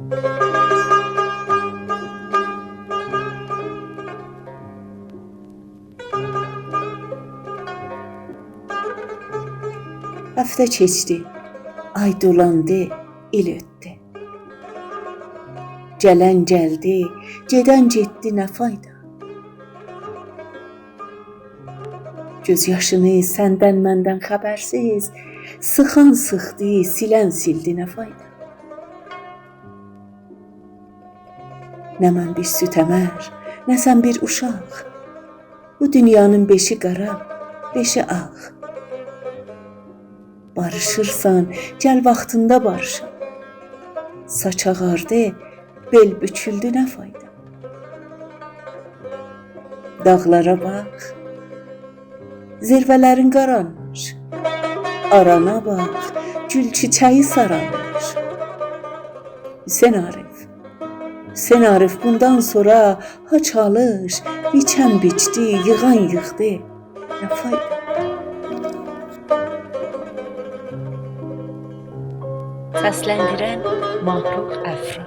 Həftə keçdi, ay dolandı, il ötdü. Gələn gəldi, gedən getdi, nə fayda? Göz yaşını səndən məndən xəbərsiz, sıxan sıxdı, silən sildi, nə fayda? Nə mən bir süt əmər, nə sən bir uşaq. Bu dünyanın beşi qara, beşi ağ. Barışırsan, gəl vaxtında barışaq. Saç ağardı, bel büküldü, nə fayda? Dağlara bax, zirvələrin qaranmış. Arana bax, gül çiçəyi saralmış. Hüseyn Arif bundan sonra ha çalış, biçən biçdi, yığan yığdı, nə fayda? Səsləndirən Mahruh Əfra.